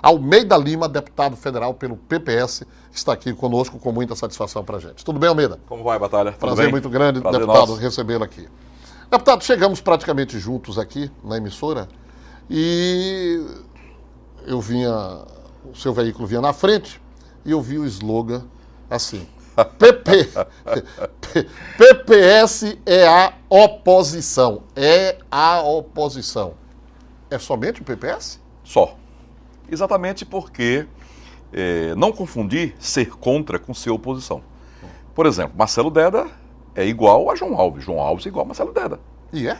Almeida Lima, deputado federal pelo PPS, está aqui conosco com muita satisfação para a gente. Tudo bem, Almeida? Como vai, Batalha? Prazer muito grande, Prazer deputado, nosso. recebê-lo aqui. Deputado, chegamos praticamente juntos aqui na emissora e eu vinha, o seu veículo vinha na frente e eu vi o slogan assim, PPS é a oposição, é a oposição. É somente o PPS? Só. Exatamente porque não confundir ser contra com ser oposição. Por exemplo, Marcelo Deda é igual a João Alves. João Alves é igual a Marcelo Deda. E é?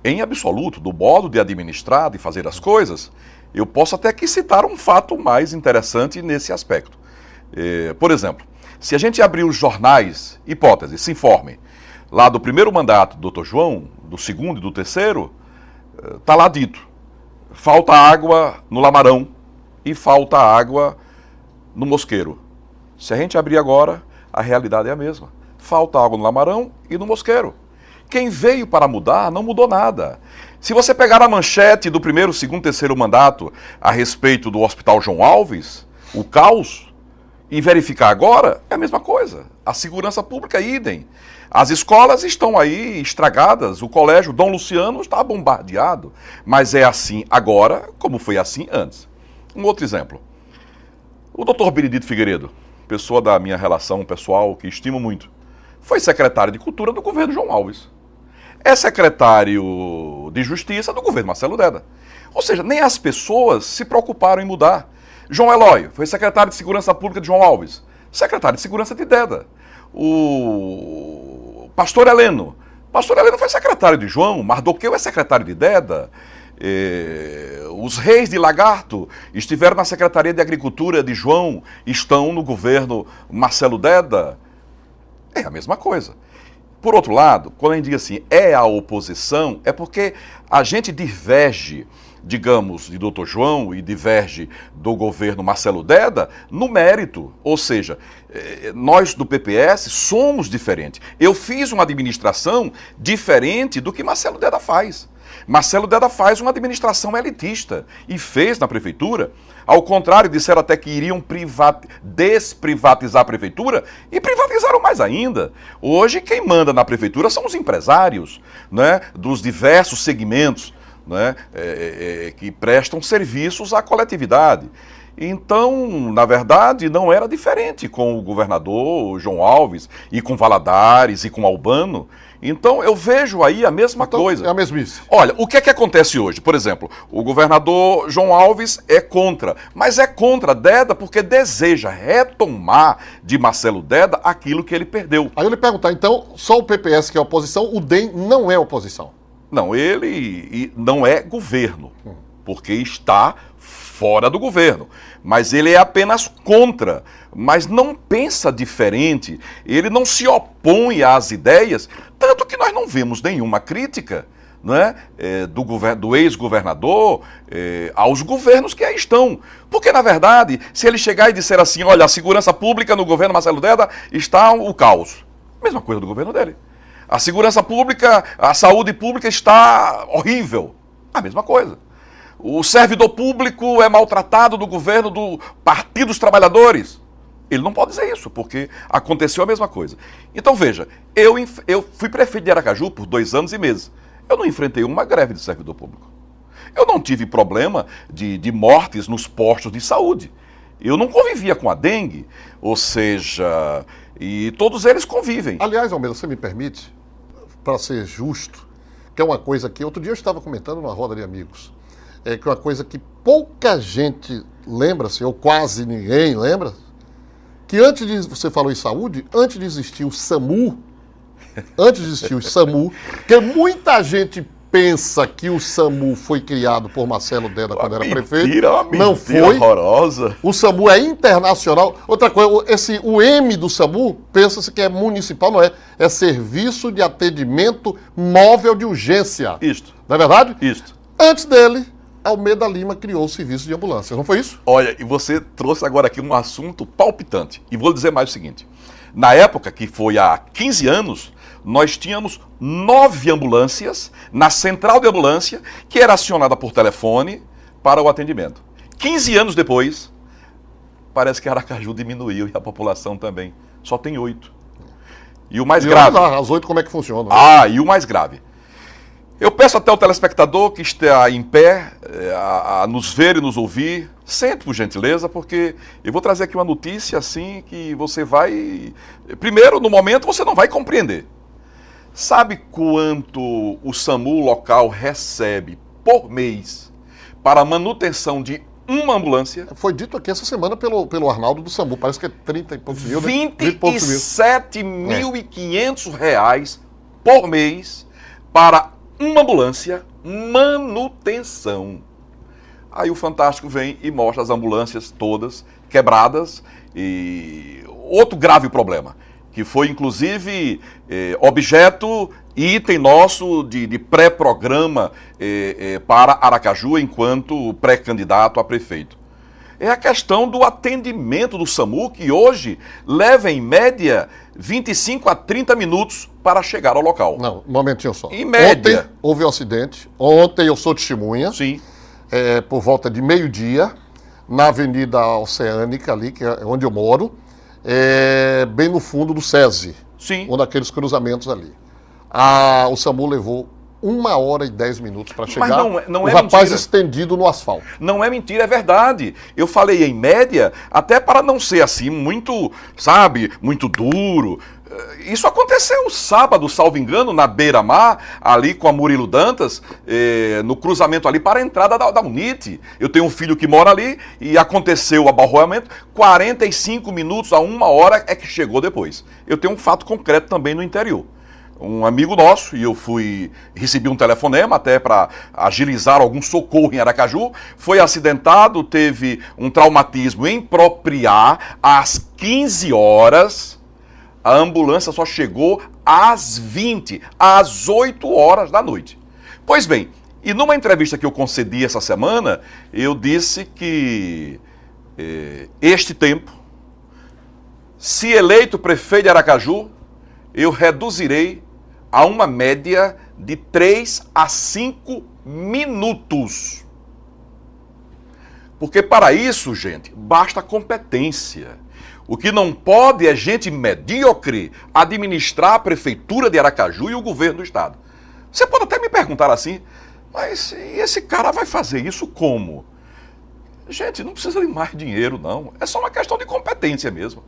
Em absoluto, do modo de administrar, de fazer as coisas, eu posso até aqui citar um fato mais interessante nesse aspecto. Por exemplo, se a gente abrir os jornais, hipótese, se informe, lá do primeiro mandato do Dr. João, do segundo e do terceiro, está lá dito, falta água no Lamarão e falta água no Mosqueiro. Se a gente abrir agora, a realidade é a mesma. Falta água no Lamarão e no Mosqueiro. Quem veio para mudar não mudou nada. Se você pegar a manchete do primeiro, segundo, terceiro mandato a respeito do Hospital João Alves, o caos, e verificar agora, é a mesma coisa. A segurança pública, idem. As escolas estão aí estragadas, o colégio Dom Luciano está bombardeado, mas é assim agora como foi assim antes. Um outro exemplo. O doutor Benedito Figueiredo, pessoa da minha relação pessoal que estimo muito, foi secretário de Cultura do governo João Alves. É secretário de Justiça do governo Marcelo Deda. Ou seja, nem as pessoas se preocuparam em mudar. João Eloy foi secretário de Segurança Pública de João Alves, secretário de Segurança de Deda. O Pastor Heleno foi secretário de João, Mardoqueu é secretário de Deda. Os reis de Lagarto estiveram na Secretaria de Agricultura de João, estão no governo Marcelo Deda. É a mesma coisa. Por outro lado, quando a gente diz assim, é a oposição, é porque a gente diverge, digamos, de Dr. João e diverge do governo Marcelo Deda no mérito. Ou seja, nós do PPS somos diferentes. Eu fiz uma administração diferente do que Marcelo Deda faz. Marcelo Deda faz uma administração elitista e fez na prefeitura. Ao contrário, disseram até que iriam desprivatizar a prefeitura e privatizaram mais ainda. Hoje quem manda na prefeitura são os empresários, né, dos diversos segmentos, né, que prestam serviços à coletividade. Então, na verdade, não era diferente com o governador João Alves e com Valadares e com Albano. Então, eu vejo aí a mesma coisa. É a mesmice. Olha, o que é que acontece hoje? Por exemplo, o governador João Alves é contra, mas é contra Deda porque deseja retomar de Marcelo Deda aquilo que ele perdeu. Aí eu lhe perguntar, então, só o PPS que é oposição, o DEM não é oposição? Não, ele não é governo, porque está fora do governo, mas ele é apenas contra, mas não pensa diferente, ele não se opõe às ideias, tanto que nós não vemos nenhuma crítica, né, do ex-governador aos governos que aí estão. Porque, na verdade, se ele chegar e disser assim, olha, a segurança pública no governo Marcelo Deda está o caos, mesma coisa do governo dele. A segurança pública, a saúde pública está horrível, a mesma coisa. O servidor público é maltratado do governo do Partido dos Trabalhadores. Ele não pode dizer isso, porque aconteceu a mesma coisa. Então, veja, eu fui prefeito de Aracaju por 2 anos e meses. Eu não enfrentei uma greve de servidor público. Eu não tive problema de mortes nos postos de saúde. Eu não convivia com a dengue, ou seja, e todos eles convivem. Aliás, Almeida, você me permite, para ser justo, que é uma coisa que outro dia eu estava comentando numa roda de amigos, que é uma coisa que pouca gente lembra-se, ou quase ninguém lembra, que antes de, você falou em saúde, antes de existir o SAMU, que muita gente pensa que o SAMU foi criado por Marcelo Deda quando era prefeito. Não foi. Horrorosa. O SAMU é internacional. Outra coisa, o M do SAMU, pensa-se que é municipal, não é. É Serviço de Atendimento Móvel de Urgência. Isto. Não é verdade? Isto. Antes dele, Almeida Lima criou o serviço de ambulância. Não foi isso? Olha, e você trouxe agora aqui um assunto palpitante. E vou dizer mais o seguinte. Na época, que foi há 15 anos, nós tínhamos 9 ambulâncias na central de ambulância, que era acionada por telefone para o atendimento. 15 anos depois, parece que Aracaju diminuiu e a população também. Só tem 8. E o mais grave... Lá, as 8 como é que funciona? E o mais grave. Eu peço até ao telespectador que está em pé a nos ver e nos ouvir, sente por gentileza, porque eu vou trazer aqui uma notícia assim que você vai... Primeiro, no momento, você não vai compreender. Sabe quanto o SAMU local recebe por mês para a manutenção de uma ambulância? Foi dito aqui essa semana pelo Arnaldo do SAMU, parece que é 30 e poucos mil, né? 27.500 reais por mês para uma ambulância, manutenção. Aí o Fantástico vem e mostra as ambulâncias todas quebradas e outro grave problema, que foi inclusive objeto e item nosso de pré-programa para Aracaju enquanto pré-candidato a prefeito. É a questão do atendimento do SAMU, que hoje leva em média 25 a 30 minutos para chegar ao local. Não, um momentinho só. Em média. Ontem houve um acidente, ontem eu sou testemunha. Sim. Por volta de meio-dia, na Avenida Oceânica, ali, que é onde eu moro, bem no fundo do SESI. Sim. Um daqueles cruzamentos ali. O SAMU levou 1h10 para chegar. Mas não o é rapaz mentira. estendido no asfalto. Não é mentira, é verdade. Eu falei em média, até para não ser assim muito, sabe, muito duro. Isso aconteceu sábado, salvo engano, na beira-mar, ali com a Murilo Dantas, no cruzamento ali para a entrada da UNIT. Eu tenho um filho que mora ali e aconteceu o abarroamento, 45 minutos a 1 hora é que chegou depois. Eu tenho um fato concreto também no interior. Um amigo nosso, e eu recebi um telefonema até para agilizar algum socorro em Aracaju, foi acidentado, teve um traumatismo em Propriá, às 15 horas, a ambulância só chegou às 20, às 8 horas da noite. Pois bem, e numa entrevista que eu concedi essa semana, eu disse que este tempo, se eleito prefeito de Aracaju, eu reduzirei a uma média de 3 a 5 minutos. Porque para isso, gente, basta competência. O que não pode é gente medíocre administrar a prefeitura de Aracaju e o governo do estado. Você pode até me perguntar assim, mas e esse cara vai fazer isso como? Gente, não precisa de mais dinheiro, não. É só uma questão de competência mesmo.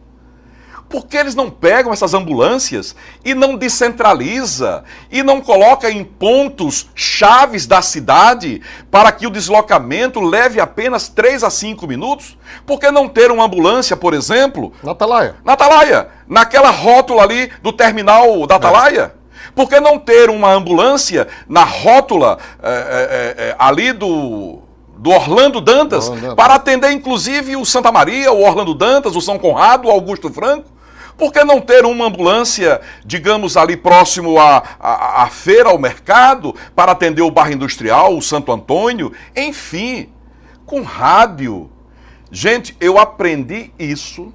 Por que eles não pegam essas ambulâncias e não descentraliza e não coloca em pontos chaves da cidade para que o deslocamento leve apenas 3 a 5 minutos? Por que não ter uma ambulância, por exemplo? Na Atalaia. Na Atalaia, naquela rótula ali do terminal da Atalaia. Por que não ter uma ambulância na rótula ali do Orlando Dantas, para atender inclusive o Santa Maria, o Orlando Dantas, o São Conrado, o Augusto Franco? Por que não ter uma ambulância, digamos, ali próximo à feira, ao mercado, para atender o bairro industrial, o Santo Antônio? Enfim, com rádio. Gente, eu aprendi isso,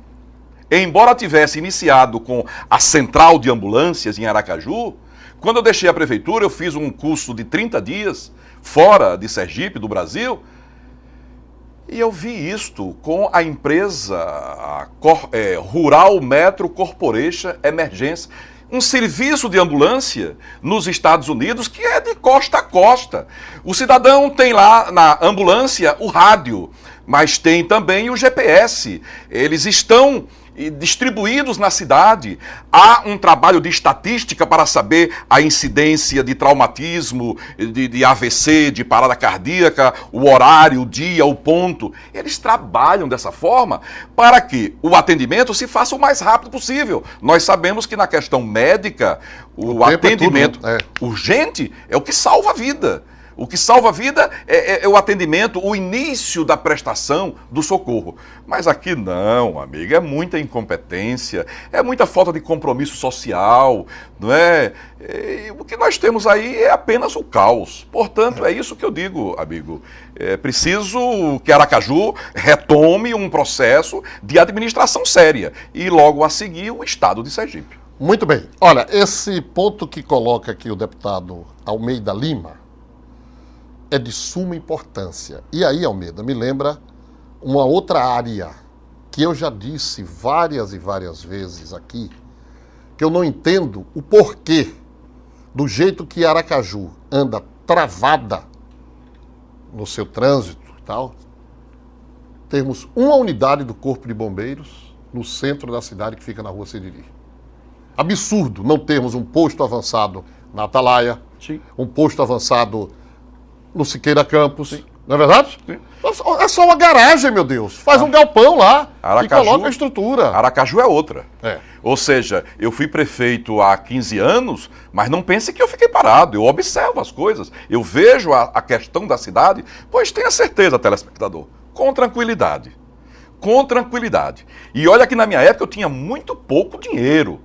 embora tivesse iniciado com a central de ambulâncias em Aracaju. Quando eu deixei a prefeitura, eu fiz um curso de 30 dias, fora de Sergipe, do Brasil, e eu vi isto com a empresa Rural Metro Corporation Emergência, um serviço de ambulância nos Estados Unidos que é de costa a costa. O cidadão tem lá na ambulância o rádio, mas tem também o GPS. Eles estão distribuídos na cidade. Há um trabalho de estatística para saber a incidência de traumatismo, de AVC, de parada cardíaca, o horário, o dia, o ponto. Eles trabalham dessa forma para que o atendimento se faça o mais rápido possível. Nós sabemos que na questão médica, o atendimento urgente é o que salva a vida. O que salva a vida é o atendimento, o início da prestação do socorro. Mas aqui não, amigo, é muita incompetência, é muita falta de compromisso social, não é? O que nós temos aí é apenas o caos. Portanto, é isso que eu digo, amigo. É preciso que Aracaju retome um processo de administração séria e logo a seguir o estado de Sergipe. Muito bem. Olha, esse ponto que coloca aqui o deputado Almeida Lima é de suma importância. E aí, Almeida, me lembra uma outra área que eu já disse várias e várias vezes aqui, que eu não entendo o porquê do jeito que Aracaju anda travada no seu trânsito e tal, termos uma unidade do Corpo de Bombeiros no centro da cidade que fica na Rua Siriri. Absurdo não termos um posto avançado na Atalaia, Sim. um posto avançado no Siqueira Campos, Sim. Não é verdade? Sim. É só uma garagem, meu Deus. Faz um galpão lá Aracaju, e coloca a estrutura. Aracaju é outra. É. Ou seja, eu fui prefeito há 15 anos, mas não pense que eu fiquei parado. Eu observo as coisas, eu vejo a questão da cidade, pois tenha certeza, telespectador, com tranquilidade. Com tranquilidade. E olha que na minha época eu tinha muito pouco dinheiro.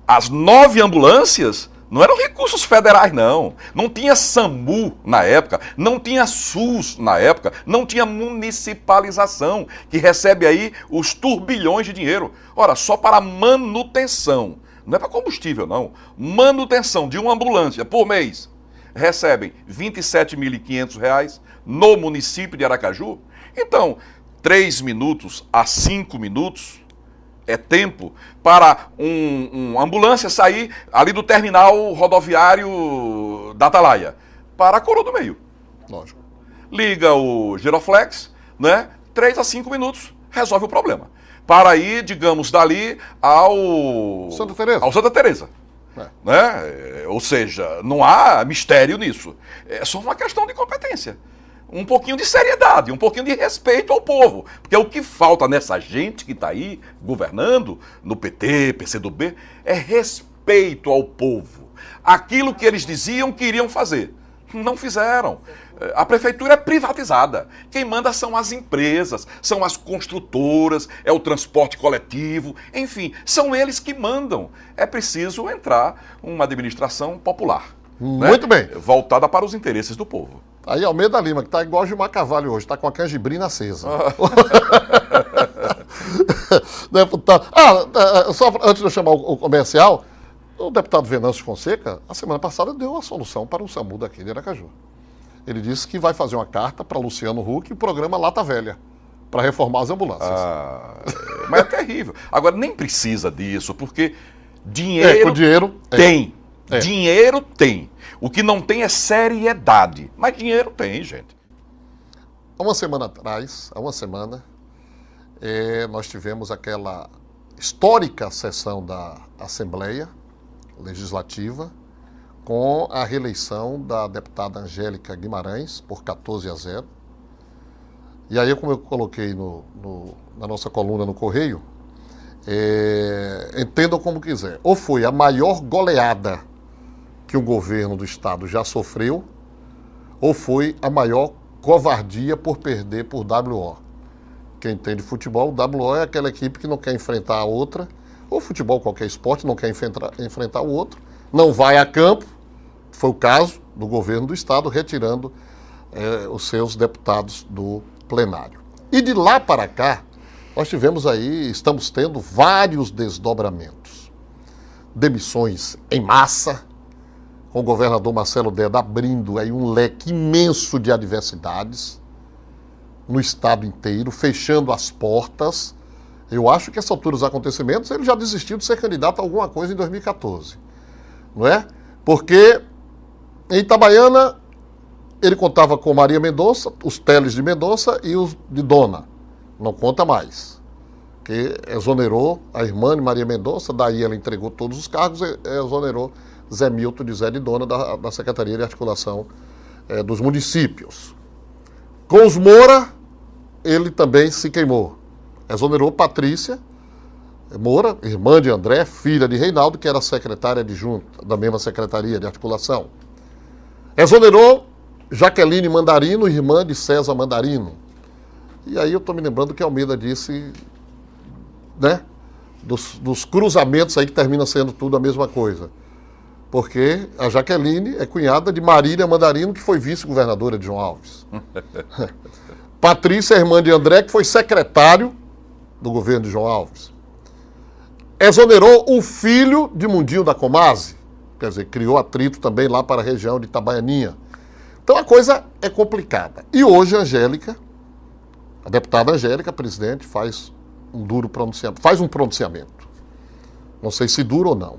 As 9 ambulâncias não eram recursos federais, não. Não tinha SAMU na época, não tinha SUS na época, não tinha municipalização, que recebe aí os turbilhões de dinheiro. Ora, só para manutenção, não é para combustível, não. Manutenção de uma ambulância por mês, recebem R$ 27.500 no município de Aracaju. Então, 3 minutos a 5 minutos é tempo para uma ambulância sair ali do terminal rodoviário da Atalaia para a Coroa do Meio. Lógico. Liga o giroflex, né? 3 a 5 minutos, resolve o problema. Para ir, digamos, dali ao Santa Teresa. Ao Santa Teresa. Né? Ou seja, não há mistério nisso. É só uma questão de competência. Um pouquinho de seriedade, um pouquinho de respeito ao povo. Porque o que falta nessa gente que está aí governando, no PT, PCdoB, é respeito ao povo. Aquilo que eles diziam que iriam fazer, não fizeram. A prefeitura é privatizada. Quem manda são as empresas, são as construtoras, é o transporte coletivo, enfim, são eles que mandam. É preciso entrar uma administração popular. Muito bem. Voltada para os interesses do povo. Aí Almeida Lima, que está igual Gilmar Carvalho hoje, está com a canjibrina acesa. Deputado. Só antes de eu chamar o comercial, o deputado Venâncio Fonseca, a semana passada, deu uma solução para o SAMU daqui de Aracaju. Ele disse que vai fazer uma carta para Luciano Huck e o programa Lata Velha, para reformar as ambulâncias. Mas é terrível. Agora, nem precisa disso, porque dinheiro tem. Dinheiro tem. O que não tem é seriedade. Mas dinheiro tem, gente. Há uma semana atrás, nós tivemos aquela histórica sessão da Assembleia Legislativa com a reeleição da deputada Angélica Guimarães por 14-0. E aí, como eu coloquei na nossa coluna no Correio, entendam como quiser. Ou foi a maior goleada que o governo do estado já sofreu, ou foi a maior covardia por perder por WO. Quem entende futebol, o WO é aquela equipe que não quer enfrentar a outra, ou futebol, qualquer esporte, não quer enfrentar o outro, não vai a campo, foi o caso do governo do estado, retirando os seus deputados do plenário. E de lá para cá, nós estamos tendo vários desdobramentos. Demissões em massa, com o governador Marcelo Deda abrindo aí um leque imenso de adversidades no estado inteiro, fechando as portas. Eu acho que essa altura dos acontecimentos ele já desistiu de ser candidato a alguma coisa em 2014, não é? Porque em Itabaiana ele contava com Maria Mendonça, os Teles de Mendonça e os de Dona, não conta mais, que exonerou a irmã de Maria Mendonça, daí ela entregou todos os cargos e exonerou Zé Milton de Zé de Dona da Secretaria de Articulação dos Municípios. Com os Moura, ele também se queimou. Exonerou Patrícia Moura, irmã de André, filha de Reinaldo, que era secretária adjunta da mesma Secretaria de Articulação. Exonerou Jaqueline Mandarino, irmã de César Mandarino. E aí eu estou me lembrando que Almeida disse, né, dos cruzamentos aí que termina sendo tudo a mesma coisa. Porque a Jaqueline é cunhada de Marília Mandarino, que foi vice-governadora de João Alves. Patrícia, irmã de André, que foi secretário do governo de João Alves. Exonerou o filho de Mundinho da Comase, quer dizer, criou atrito também lá para a região de Itabaianinha. Então a coisa é complicada. E hoje a A deputada Angélica, presidente, faz um pronunciamento. Não sei se duro ou não.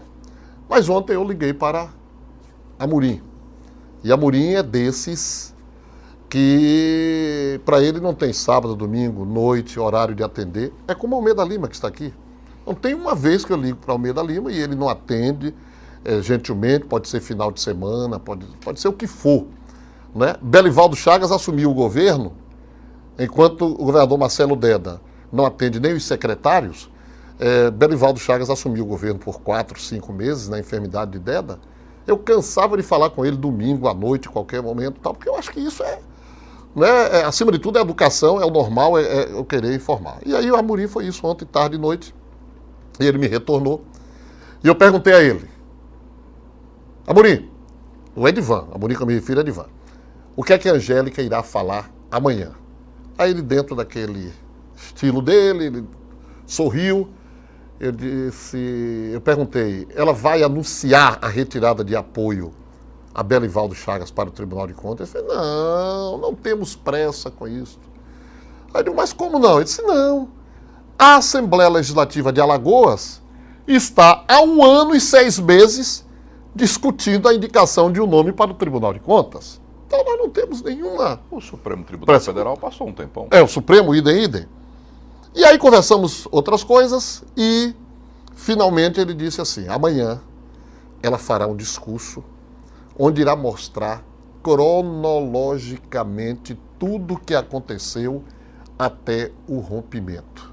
Mas ontem eu liguei para Amorim. E Amorim é desses que para ele não tem sábado, domingo, noite, horário de atender. É como o Almeida Lima que está aqui. Não tem uma vez que eu ligo para o Almeida Lima e ele não atende gentilmente, pode ser final de semana, pode ser o que for. Né? Belivaldo Chagas assumiu o governo, enquanto o governador Marcelo Deda não atende nem os secretários. Belivaldo Chagas assumiu o governo por 4, 5 meses na enfermidade de Deda. Eu cansava de falar com ele domingo à noite, em qualquer momento, tal, porque eu acho que isso acima de tudo, é educação, é o normal, é eu querer informar. E aí o Amorim foi isso ontem, tarde e noite, e ele me retornou. E eu perguntei a ele, Amorim, o Edivan, Amorim que eu me refiro é Edivan, o que é que a Angélica irá falar amanhã? Aí ele, dentro daquele estilo dele, ele sorriu. Eu perguntei, ela vai anunciar a retirada de apoio a Belivaldo Chagas para o Tribunal de Contas? Ele falou, não temos pressa com isso. Aí eu disse, mas como não? Ele disse, não. A Assembleia Legislativa de Alagoas está há 1 ano e 6 meses discutindo a indicação de um nome para o Tribunal de Contas. Então nós não temos nenhuma... O Supremo Tribunal Federal passou um tempão. O Supremo, idem. E aí conversamos outras coisas e finalmente ele disse assim, amanhã ela fará um discurso onde irá mostrar cronologicamente tudo o que aconteceu até o rompimento.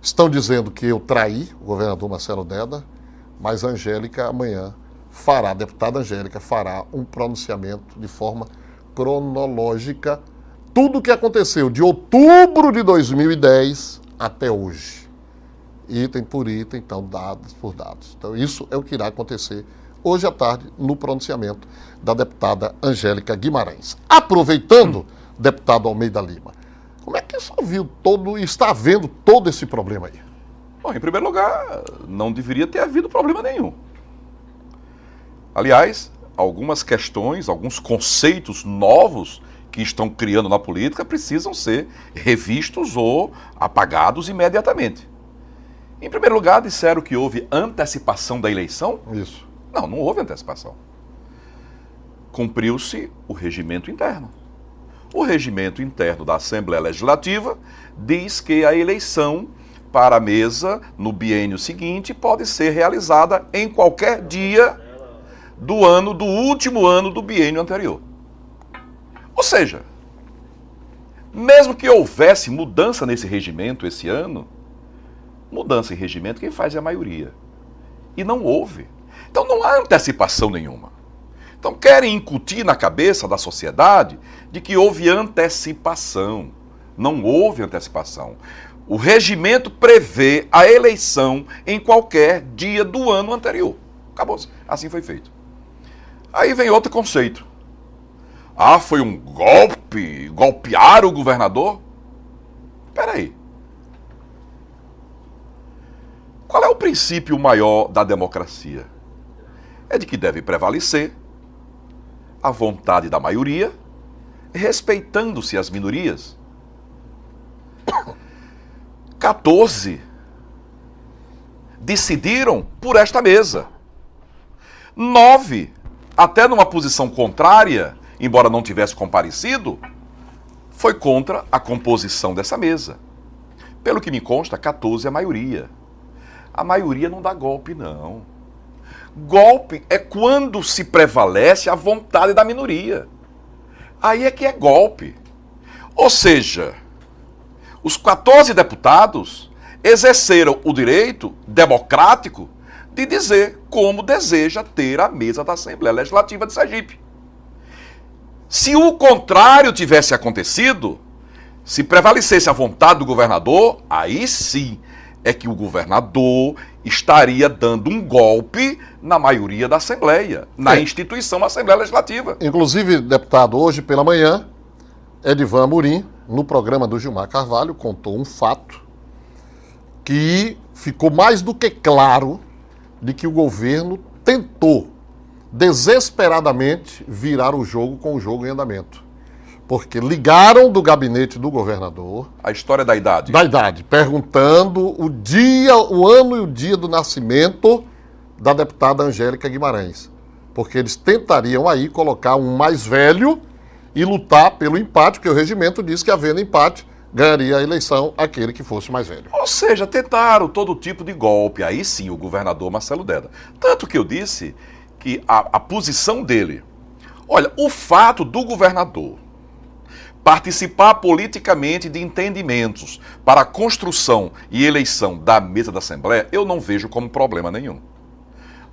Estão dizendo que eu traí o governador Marcelo Deda, mas a Angélica amanhã a deputada Angélica fará um pronunciamento de forma cronológica tudo o que aconteceu de outubro de 2010 até hoje. Item por item, então, dados por dados. Então, isso é o que irá acontecer hoje à tarde no pronunciamento da deputada Angélica Guimarães. Aproveitando, deputado Almeida Lima, como é que você viu está havendo todo esse problema aí? Bom, em primeiro lugar, não deveria ter havido problema nenhum. Aliás, algumas questões, alguns conceitos novos que estão criando na política precisam ser revistos ou apagados imediatamente. Em primeiro lugar, disseram que houve antecipação da eleição. Isso. Não houve antecipação. Cumpriu-se o regimento interno. O regimento interno da Assembleia Legislativa diz que a eleição para a mesa no biênio seguinte pode ser realizada em qualquer dia do último ano do biênio anterior. Ou seja, mesmo que houvesse mudança nesse regimento esse ano, mudança em regimento quem faz é a maioria. E não houve. Então não há antecipação nenhuma. Então querem incutir na cabeça da sociedade de que houve antecipação. Não houve antecipação. O regimento prevê a eleição em qualquer dia do ano anterior. Acabou-se. Assim foi feito. Aí vem outro conceito. Foi um golpe? Golpearam o governador? Espera aí. Qual é o princípio maior da democracia? É de que deve prevalecer a vontade da maioria, respeitando-se as minorias. 14 decidiram por esta mesa. 9, até numa posição contrária, embora não tivesse comparecido, foi contra a composição dessa mesa. Pelo que me consta, 14 é a maioria. A maioria não dá golpe, não. Golpe é quando se prevalece a vontade da minoria. Aí é que é golpe. Ou seja, os 14 deputados exerceram o direito democrático de dizer como deseja ter a mesa da Assembleia Legislativa de Sergipe. Se o contrário tivesse acontecido, se prevalecesse a vontade do governador, aí sim é que o governador estaria dando um golpe na maioria da Assembleia, na instituição Assembleia Legislativa. Inclusive, deputado, hoje pela manhã, Edivan Amorim, no programa do Gilmar Carvalho, contou um fato que ficou mais do que claro de que o governo tentou desesperadamente virar o jogo com o jogo em andamento. Porque ligaram do gabinete do governador, A história da idade. perguntando o dia, o ano e o dia do nascimento da deputada Angélica Guimarães. Porque eles tentariam aí colocar um mais velho e lutar pelo empate, porque o regimento diz que, havendo empate, ganharia a eleição aquele que fosse mais velho. Ou seja, tentaram todo tipo de golpe. Aí sim, o governador Marcelo Deda. Tanto que eu disse que a posição dele... Olha, o fato do governador participar politicamente de entendimentos para a construção e eleição da mesa da Assembleia, eu não vejo como problema nenhum.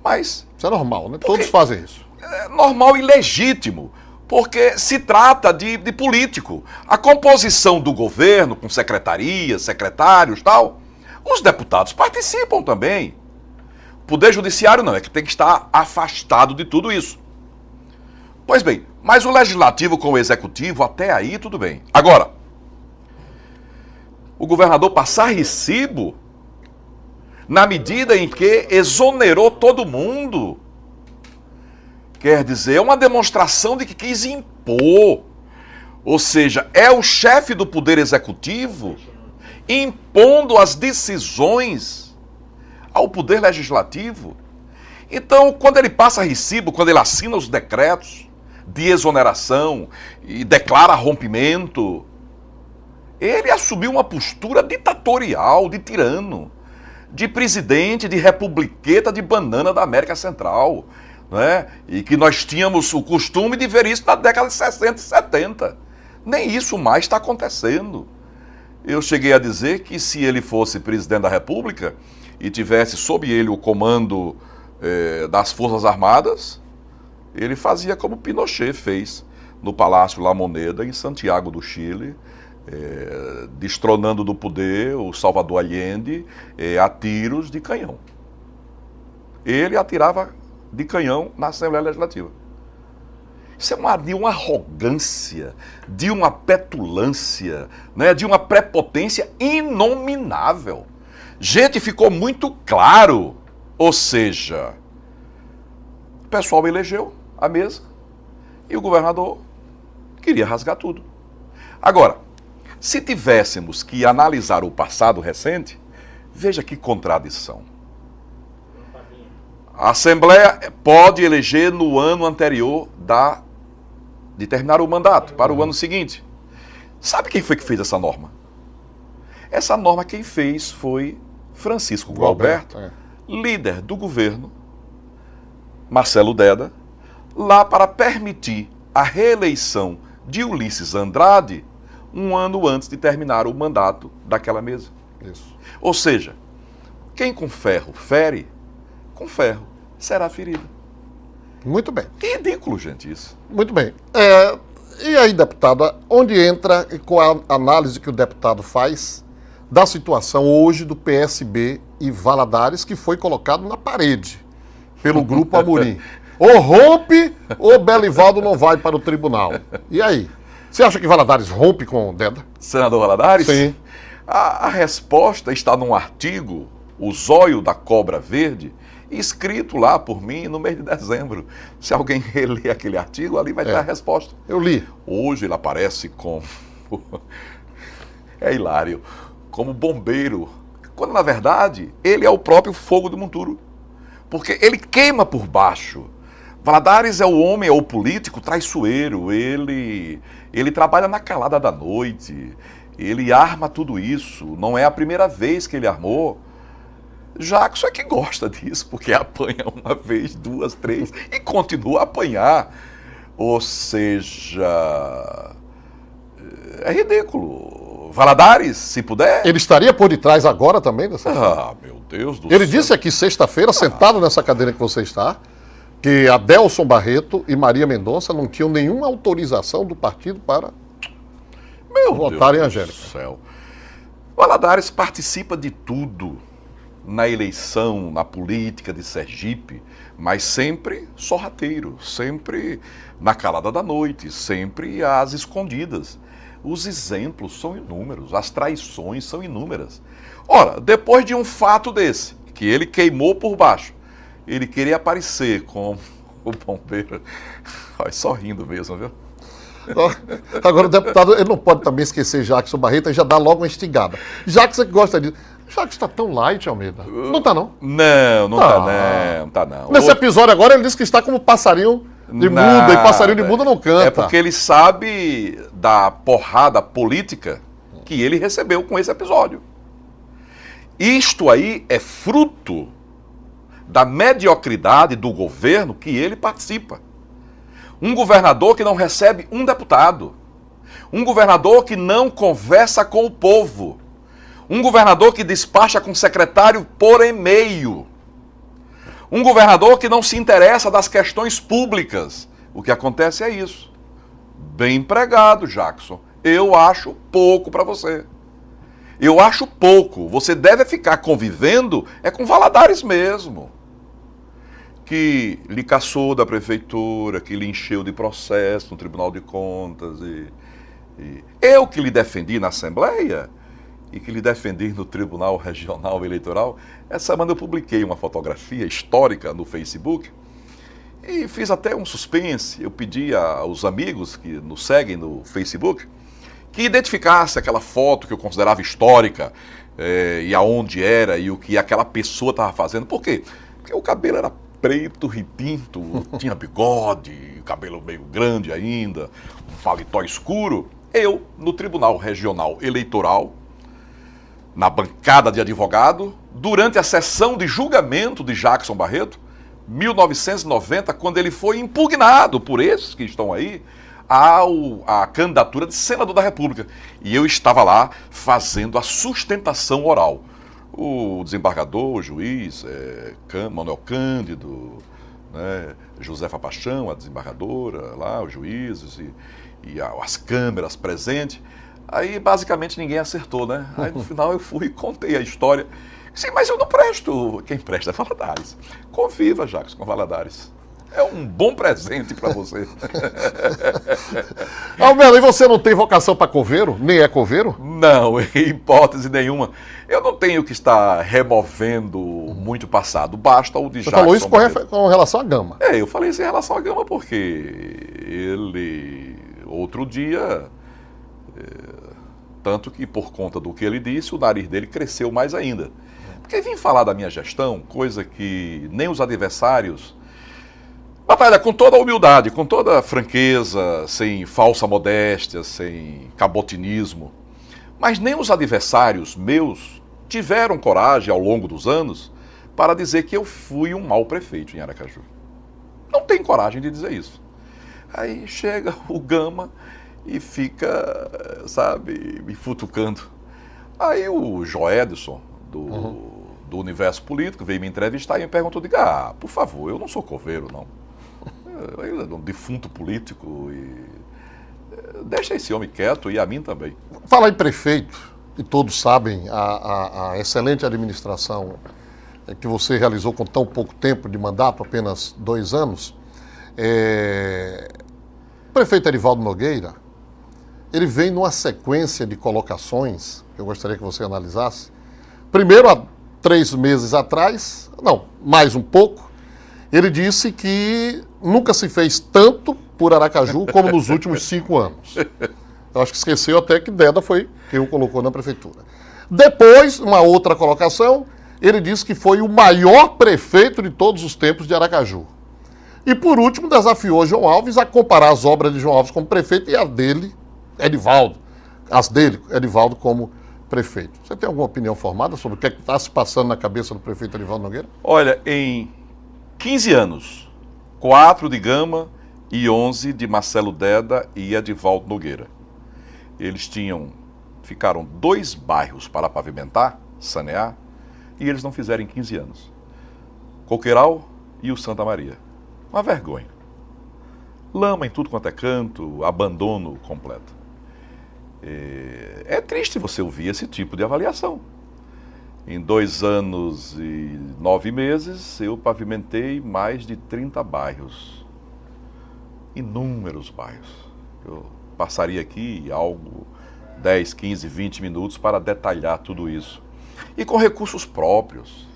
Mas... Isso é normal, né? Todos fazem isso. É normal e legítimo, porque se trata de político. A composição do governo, com secretarias, secretários e tal, os deputados participam também. O Poder Judiciário não, é que tem que estar afastado de tudo isso. Pois bem, mas o Legislativo com o Executivo, até aí tudo bem. Agora, o governador passar recibo na medida em que exonerou todo mundo. Quer dizer, é uma demonstração de que quis impor. Ou seja, é o chefe do Poder Executivo impondo as decisões ao Poder Legislativo. Então, quando ele passa recibo, quando ele assina os decretos de exoneração e declara rompimento, ele assumiu uma postura ditatorial, de tirano, de presidente de republiqueta de banana da América Central, né? E que nós tínhamos o costume de ver isso na década de 60 e 70. Nem isso mais está acontecendo. Eu cheguei a dizer que se ele fosse presidente da República e tivesse sob ele o comando das Forças Armadas, ele fazia como Pinochet fez no Palácio La Moneda, em Santiago do Chile, destronando do poder o Salvador Allende a tiros de canhão. Ele atirava de canhão na Assembleia Legislativa. Isso é de uma arrogância, de uma petulância, né, de uma prepotência inominável. Gente, ficou muito claro. Ou seja, o pessoal elegeu a mesa e o governador queria rasgar tudo. Agora, se tivéssemos que analisar o passado recente, veja que contradição. A Assembleia pode eleger no ano anterior de terminar o mandato, para o ano seguinte. Sabe quem foi que fez essa norma? Essa norma quem fez foi Francisco Gualberto, líder do governo, Marcelo Deda, lá para permitir a reeleição de Ulisses Andrade um ano antes de terminar o mandato daquela mesa. Isso. Ou seja, quem com ferro fere, com ferro será ferido. Muito bem. Ridículo, gente, isso. Muito bem. E aí, deputado, onde entra e qual a análise que o deputado faz da situação hoje do PSB e Valadares, que foi colocado na parede pelo Grupo Amorim? Ou rompe, ou Belivaldo não vai para o tribunal. E aí? Você acha que Valadares rompe com o Deda? Senador Valadares? Sim. A resposta está num artigo, O Zóio da Cobra Verde, escrito lá por mim no mês de dezembro. Se alguém reler aquele artigo, ali vai ter a resposta. Eu li. Hoje ele aparece como... é hilário. Como bombeiro. Quando, na verdade, ele é o próprio fogo do monturo. Porque ele queima por baixo. Valadares é o homem, é o político traiçoeiro. Ele trabalha na calada da noite. Ele arma tudo isso. Não é a primeira vez que ele armou. Jackson é que gosta disso, porque apanha uma vez, duas, três e continua a apanhar. Ou seja, é ridículo. Valadares, se puder... Ele estaria por detrás agora também dessa história? Ah, meu Deus do céu. Ele disse aqui sexta-feira, sentado nessa cadeira que você está, que Adelson Barreto e Maria Mendonça não tinham nenhuma autorização do partido para votarem em Angélica. Meu Deus do céu. Valadares participa de tudo na eleição, na política de Sergipe, mas sempre sorrateiro, sempre na calada da noite, sempre às escondidas. Os exemplos são inúmeros, as traições são inúmeras. Ora, depois de um fato desse, que ele queimou por baixo, ele queria aparecer como o bombeiro. Olha, só rindo mesmo, viu? Agora o deputado, ele não pode também esquecer Jackson Barreto e já dá logo uma instigada. Jackson que gosta disso. Jackson está tão light, Almeida. Não está, não? Não tá não. Nesse episódio agora ele disse que está como passarinho de muda, e passarinho de muda não canta. É porque ele sabe da porrada política que ele recebeu com esse episódio. Isto aí é fruto da mediocridade do governo que ele participa. Um governador que não recebe um deputado. Um governador que não conversa com o povo. Um governador que despacha com o secretário por e-mail. Um governador que não se interessa das questões públicas. O que acontece é isso. Bem empregado, Jackson. Eu acho pouco para você. Eu acho pouco. Você deve ficar convivendo com Valadares mesmo. Que lhe caçou da prefeitura, que lhe encheu de processo no Tribunal de Contas. Eu que lhe defendi na Assembleia e que lhe defendi no Tribunal Regional Eleitoral. Essa semana eu publiquei uma fotografia histórica no Facebook e fiz até um suspense. Eu pedi aos amigos que nos seguem no Facebook que identificasse aquela foto que eu considerava histórica e aonde era e o que aquela pessoa estava fazendo. Por quê? Porque o cabelo era preto, retinto, tinha bigode, cabelo meio grande ainda, um paletó escuro. Eu, no Tribunal Regional Eleitoral, na bancada de advogado, durante a sessão de julgamento de Jackson Barreto, 1990, quando ele foi impugnado por esses que estão aí, a candidatura de senador da República. E eu estava lá fazendo a sustentação oral. O desembargador, o juiz, Manuel Cândido, né, Josefa Paixão, a desembargadora, lá, os juízes e as câmeras presentes. Aí, basicamente, ninguém acertou, né? Aí, no final, eu fui e contei a história. Sim, mas eu não presto. Quem presta é Valadares. Conviva, Jackson, com Valadares. É um bom presente para você. Almeida, e você não tem vocação para coveiro? Nem é coveiro? Não, em hipótese nenhuma. Eu não tenho que estar removendo muito passado. Basta o de Jackson. Você falou isso com relação à Gama. Eu falei isso em relação à Gama porque ele, outro dia, tanto que por conta do que ele disse, o nariz dele cresceu mais ainda. Porque vim falar da minha gestão, coisa que nem os adversários... Batalha com toda a humildade, com toda a franqueza, sem falsa modéstia, sem cabotinismo. Mas nem os adversários meus tiveram coragem ao longo dos anos para dizer que eu fui um mau prefeito em Aracaju. Não tem coragem de dizer isso. Aí chega o Gama e fica, sabe, me futucando. Aí o Joedson, do Universo Político, veio me entrevistar e me perguntou, por favor, eu não sou coveiro, não. Ele é um defunto político e deixa esse homem quieto e a mim também. Falar em prefeito, e todos sabem a excelente administração que você realizou com tão pouco tempo de mandato, apenas 2 anos. O prefeito Edivaldo Nogueira, ele vem numa sequência de colocações, que eu gostaria que você analisasse. Primeiro, há 3 meses atrás, não, mais um pouco, ele disse que nunca se fez tanto por Aracaju como nos últimos 5 anos. Eu acho que esqueceu até que Deda foi quem o colocou na prefeitura. Depois, uma outra colocação, ele disse que foi o maior prefeito de todos os tempos de Aracaju. E por último, desafiou João Alves a comparar as obras de João Alves como prefeito e as dele, Edivaldo, Edivaldo como prefeito. Você tem alguma opinião formada sobre o que está se passando na cabeça do prefeito Edivaldo Nogueira? Olha, em 15 anos, 4 de Gama e 11 de Marcelo Deda e Edivaldo Nogueira. Eles ficaram 2 bairros para pavimentar, sanear, e eles não fizeram em 15 anos. Coqueiral e o Santa Maria. Uma vergonha. Lama em tudo quanto é canto, abandono completo. É triste você ouvir esse tipo de avaliação. Em 2 anos e 9 meses, eu pavimentei mais de 30 bairros. Inúmeros bairros. Eu passaria aqui 10, 15, 20 minutos para detalhar tudo isso. E com recursos próprios.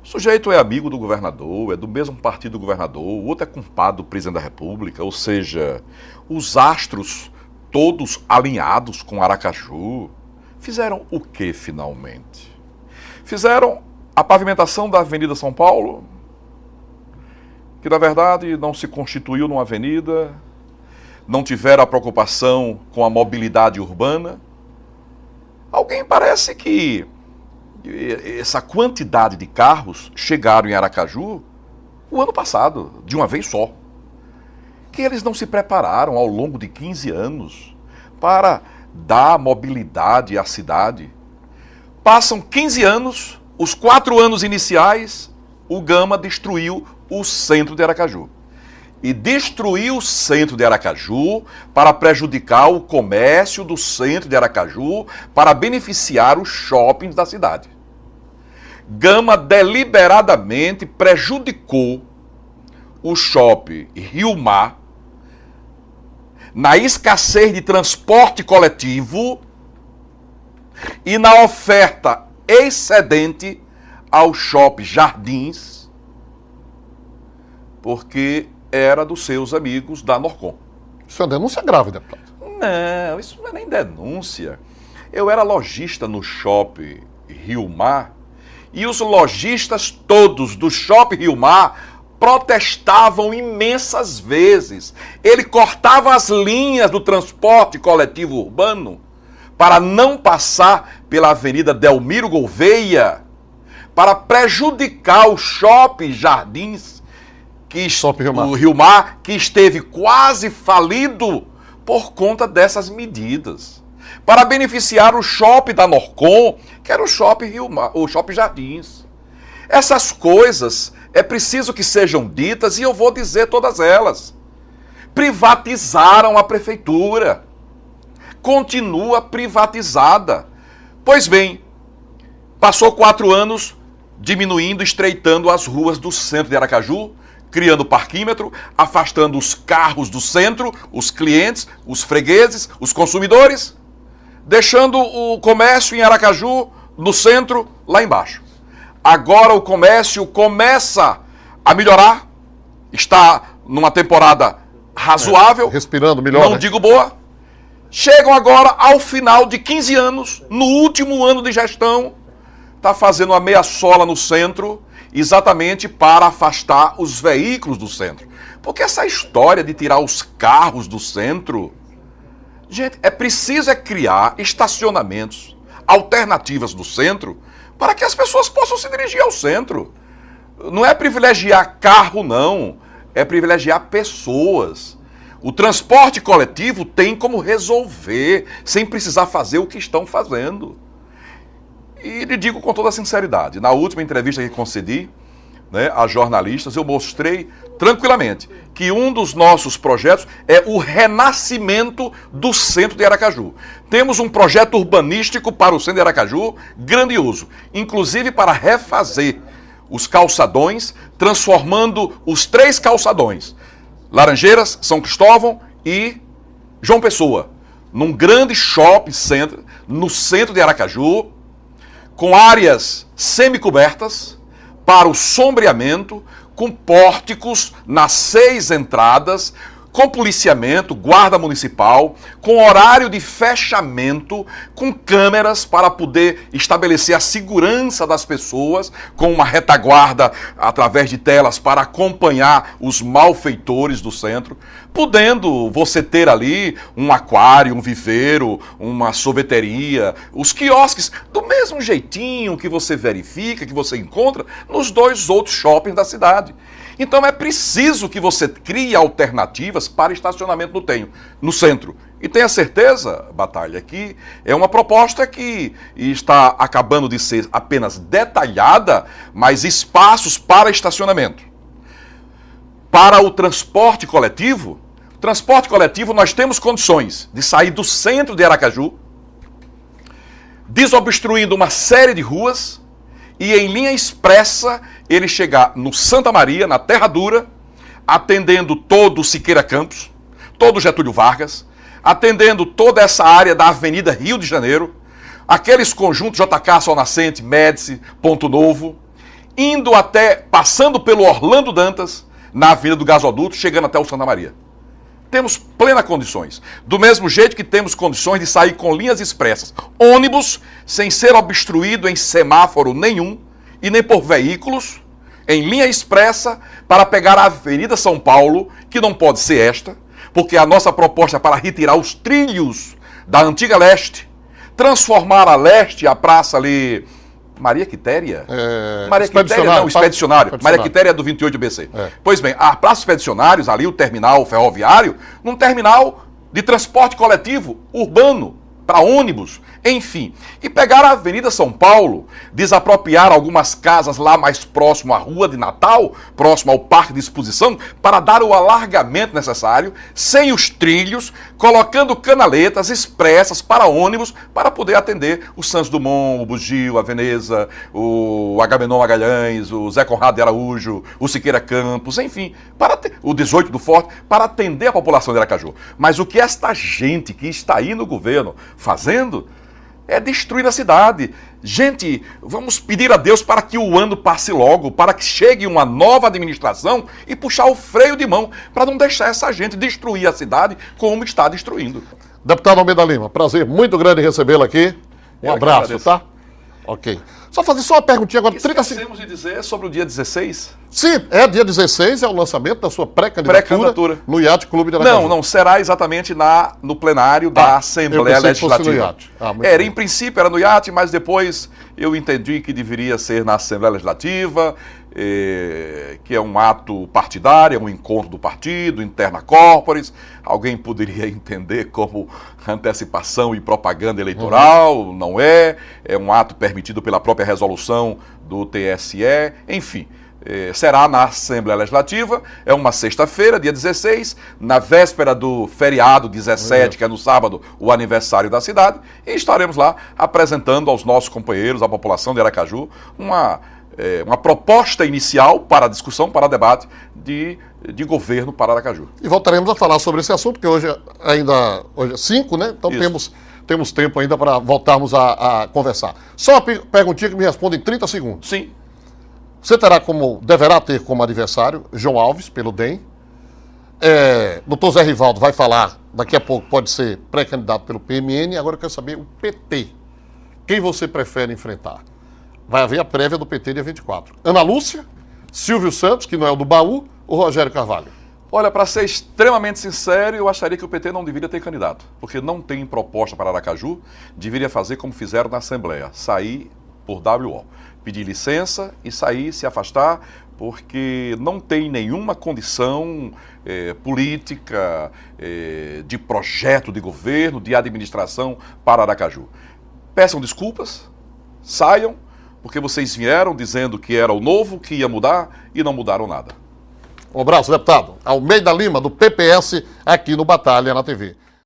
sujeito é amigo do governador, é do mesmo partido do governador, o outro é compadre do presidente da República, ou seja, os astros todos alinhados com Aracaju. Fizeram o que finalmente? Fizeram a pavimentação da Avenida São Paulo, que na verdade não se constituiu numa avenida, não tiveram a preocupação com a mobilidade urbana. Alguém parece que essa quantidade de carros chegaram em Aracaju o ano passado, de uma vez só. Que eles não se prepararam ao longo de 15 anos para dar mobilidade à cidade. Passam 15 anos, os 4 anos iniciais, o Gama destruiu o centro de Aracaju. E destruiu o centro de Aracaju para prejudicar o comércio do centro de Aracaju, para beneficiar os shoppings da cidade. Gama deliberadamente prejudicou o shopping Rio Mar na escassez de transporte coletivo e na oferta excedente ao shopping Jardins, porque era dos seus amigos da Norcom. Isso é uma denúncia grave, deputado. Não, isso não é nem denúncia. Eu era lojista no shopping Rio Mar e os lojistas todos do shopping Rio Mar protestavam imensas vezes. Ele cortava as linhas do transporte coletivo urbano para não passar pela Avenida Delmiro Gouveia, para prejudicar o shopping Jardins, o Rio Mar, que esteve quase falido por conta dessas medidas, para beneficiar o shopping da Norcom, que era o shopping Rio Mar, o shopping Jardins. Essas coisas é preciso que sejam ditas e eu vou dizer todas elas. Privatizaram a prefeitura. Continua privatizada. Pois bem, passou 4 anos diminuindo, estreitando as ruas do centro de Aracaju, criando parquímetro, afastando os carros do centro, os clientes, os fregueses, os consumidores, deixando o comércio em Aracaju, no centro, lá embaixo. Agora o comércio começa a melhorar, está numa temporada razoável, respirando melhor, não né? digo boa. Chegam agora ao final de 15 anos, no último ano de gestão, está fazendo uma meia sola no centro, exatamente para afastar os veículos do centro. Porque essa história de tirar os carros do centro, gente, é preciso criar estacionamentos, alternativas do centro, para que as pessoas possam se dirigir ao centro. Não é privilegiar carro, não. É privilegiar pessoas. O transporte coletivo tem como resolver, sem precisar fazer o que estão fazendo. E lhe digo com toda a sinceridade, na última entrevista que concedi, né, a jornalistas, eu mostrei tranquilamente que um dos nossos projetos é o renascimento do centro de Aracaju. Temos um projeto urbanístico para o centro de Aracaju grandioso, inclusive para refazer os calçadões, transformando os 3 calçadões, Laranjeiras, São Cristóvão e João Pessoa, num grande shopping center, no centro de Aracaju, com áreas semicobertas para o sombreamento, com pórticos nas 6 entradas, com policiamento, guarda municipal, com horário de fechamento, com câmeras para poder estabelecer a segurança das pessoas, com uma retaguarda através de telas para acompanhar os malfeitores do centro, podendo você ter ali um aquário, um viveiro, uma sorveteria, os quiosques, do mesmo jeitinho que você verifica, que você encontra nos 2 outros shoppings da cidade. Então é preciso que você crie alternativas para estacionamento no centro. E tenha certeza, Batalha, que é uma proposta que está acabando de ser apenas detalhada, mas espaços para estacionamento. Para o transporte coletivo nós temos condições de sair do centro de Aracaju, desobstruindo uma série de ruas, e em linha expressa ele chegar no Santa Maria, na Terra Dura, atendendo todo o Siqueira Campos, todo o Getúlio Vargas, atendendo toda essa área da Avenida Rio de Janeiro, aqueles conjuntos JK, Sol Nascente, Médici, Ponto Novo, indo até, passando pelo Orlando Dantas, na Avenida do Gasoduto, chegando até o Santa Maria. Temos plenas condições. Do mesmo jeito que temos condições de sair com linhas expressas. Ônibus sem ser obstruído em semáforo nenhum e nem por veículos, em linha expressa para pegar a Avenida São Paulo, que não pode ser esta, porque a nossa proposta é para retirar os trilhos da antiga leste, transformar a leste, a praça ali... Maria Quitéria? Maria Quitéria não, Expedicionário. Maria Quitéria é do 28BC. Pois bem, a Praça Expedicionários, ali o terminal ferroviário, num terminal de transporte coletivo urbano, para ônibus, enfim. E pegar a Avenida São Paulo, desapropriar algumas casas lá mais próximo à Rua de Natal, próximo ao Parque de Exposição, para dar o alargamento necessário, sem os trilhos, colocando canaletas expressas para ônibus, para poder atender o Santos Dumont, o Bugio, a Veneza, o Agamenon Magalhães, o Zé Conrado de Araújo, o Siqueira Campos, enfim, o 18 do Forte, para atender a população de Aracaju. Mas o que esta gente que está aí no governo fazendo é destruir a cidade. Gente, vamos pedir a Deus para que o ano passe logo, para que chegue uma nova administração e puxar o freio de mão, para não deixar essa gente destruir a cidade como está destruindo. Deputado Almeida Lima, prazer muito grande recebê-lo aqui. Um abraço, tá? Ok. Só fazer uma perguntinha agora. Esquecemos de dizer sobre o dia 16? Sim, dia 16 é o lançamento da sua pré-candidatura no Yacht Clube de Aracaju. Não, será exatamente no plenário da Assembleia Legislativa. Em princípio era no Yacht, mas depois eu entendi que deveria ser na Assembleia Legislativa, que é um ato partidário, é um encontro do partido, interna corporis. Alguém poderia entender como antecipação e propaganda eleitoral, não é? É um ato permitido pela própria resolução do TSE, enfim. Será na Assembleia Legislativa, é uma sexta-feira, dia 16, na véspera do feriado 17, que é no sábado, o aniversário da cidade, e estaremos lá apresentando aos nossos companheiros, à população de Aracaju, uma proposta inicial para discussão, para debate de governo para Aracaju. E voltaremos a falar sobre esse assunto, porque hoje é 5, né? Então temos tempo ainda para voltarmos a conversar. Só uma perguntinha que me responde em 30 segundos. Sim. Você deverá ter como adversário João Alves, pelo DEM. Doutor Zé Rivaldo vai falar, daqui a pouco pode ser pré-candidato pelo PMN. Agora eu quero saber o PT. Quem você prefere enfrentar? Vai haver a prévia do PT dia 24. Ana Lúcia, Silvio Santos, que não é o do baú, ou Rogério Carvalho? Olha, para ser extremamente sincero, eu acharia que o PT não deveria ter candidato, porque não tem proposta para Aracaju, deveria fazer como fizeram na Assembleia, sair por WO. Pedir licença e sair, se afastar, porque não tem nenhuma condição política, de projeto de governo, de administração para Aracaju. Peçam desculpas, saiam, porque vocês vieram dizendo que era o novo, que ia mudar e não mudaram nada. Um abraço, deputado. Almeida Lima, do PPS, aqui no Batalha na TV.